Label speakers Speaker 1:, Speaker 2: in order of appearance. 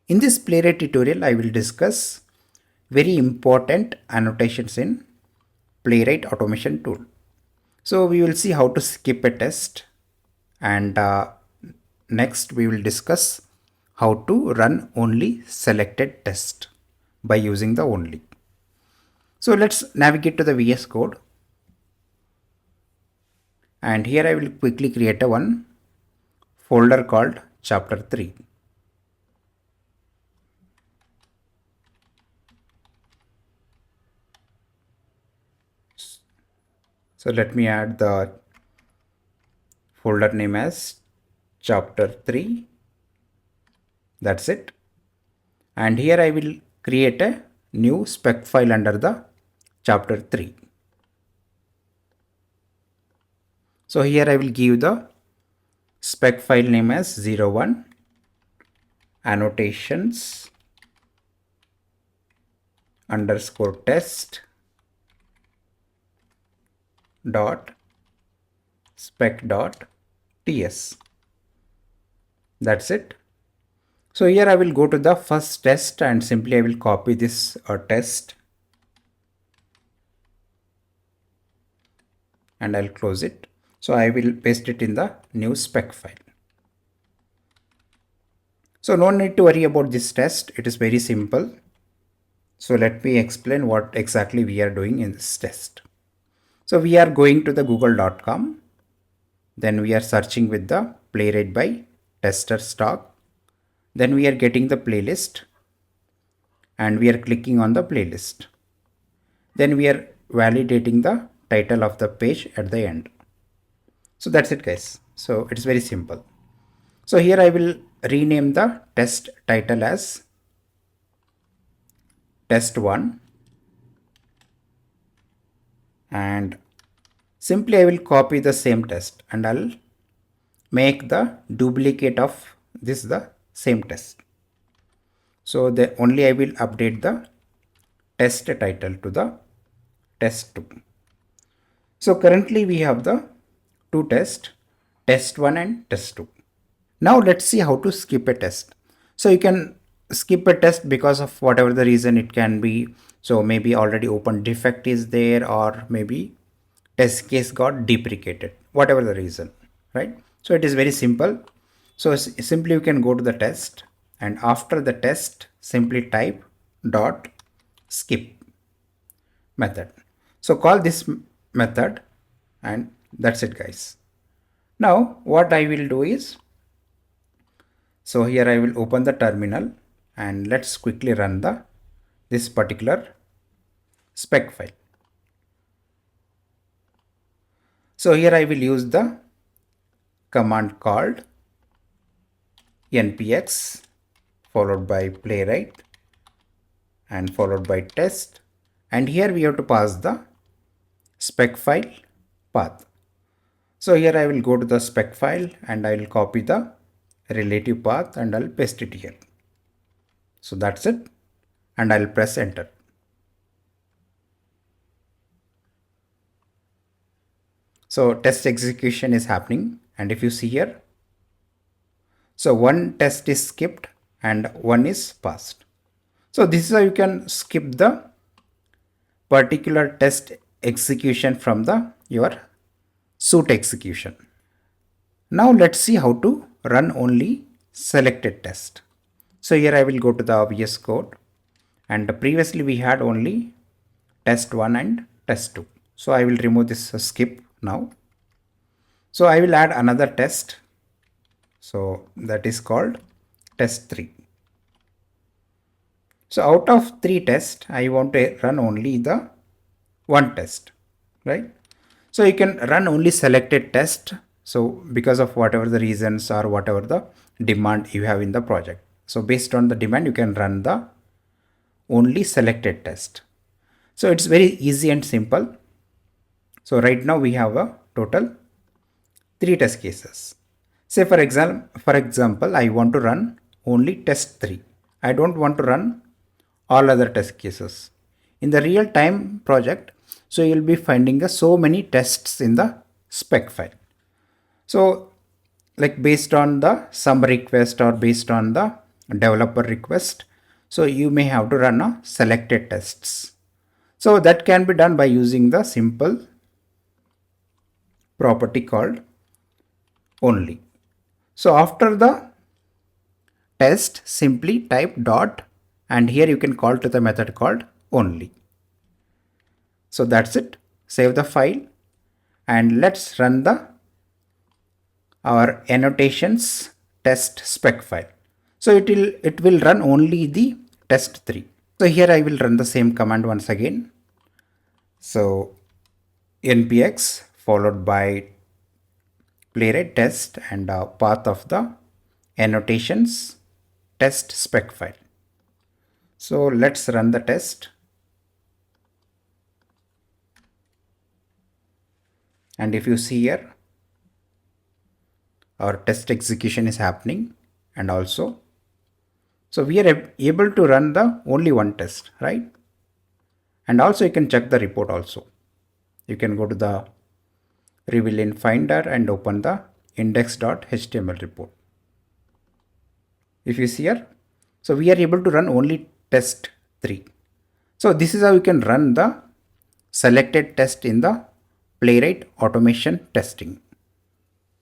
Speaker 1: In this Playwright tutorial, I will discuss very important annotations in Playwright Automation tool. So we will see how to skip a test, and next we will discuss how to run only selected test by using the only. So let's navigate to the VS Code, and here I will quickly create a one folder called chapter 3. So let me add the folder name as chapter 3. That's it. And here I will create a new spec file under the chapter 3. So here I will give the spec file name as 01 annotations underscore test dot spec dot ts. That's it. So here I will go to the first test and simply I will copy this test and I'll close it. So I will paste it in the new spec file. So no need to worry about this test. It is very simple. So let me explain what exactly we are doing in this test. So we are going to the google.com. Then we are searching with the Playwright by tester stock. Then we are getting the playlist and we are clicking on the playlist. Then we are validating the title of the page at the end. So that's it, guys. So it's very simple. So here I will rename the test title as test 1 and simply I will copy the same test and I'll make the duplicate of this the same test. So only I will update the test title to the test 2. So currently we have the two tests, test 1 and test 2. Now let's see how to skip a test. So you can skip a test because of whatever the reason it can be. So maybe already open defect is there, or maybe test case got deprecated, whatever the reason, right? So it is very simple. So simply you can go to the test and after the test simply type dot skip method. So call this method and that's it, guys. Now what I will do is, so here I will open the terminal and let's quickly run this particular spec file. So here I will use the command called npx followed by playwright and followed by test, and here we have to pass the spec file path. So here I will go to the spec file and I will copy the relative path and I'll paste it here. So that's it, and I'll press enter. So test execution is happening, and if you see here, so one test is skipped and one is passed. So this is how you can skip the particular test execution from your suite execution. Now let's see how to run only selected test. So here I will go to the VS Code, and previously we had only test 1 and test 2. So I will remove this skip now. So I will add another test. So that is called test 3. So out of 3 tests, I want to run only the one test, right? So you can run only selected test. So because of whatever the reasons or whatever the demand you have in the project. So based on the demand, you can run the only selected test. So it's very easy and simple. So right now we have a total 3 test cases. Say for example, I want to run only test 3. I don't want to run all other test cases. In the real time project, so you'll be finding so many tests in the spec file. So like based on the some request or based on the developer request. So you may have to run a selected tests. So that can be done by using the simple property called only. So after the test, simply type dot, and here you can call to the method called only. So that's it. Save the file and let's run our annotations test spec file. So it will run only the test 3. So here I will run the same command once again. So npx followed by playwright test and path of the annotations test spec file. So let's run the test. And if you see here, our test execution is happening, and also, so we are able to run the only one test, right? And also you can check the report also. You can go to the reveal in finder and open the index.html report. If you see here, so we are able to run only test 3. So this is how you can run the selected test in the Playwright automation testing.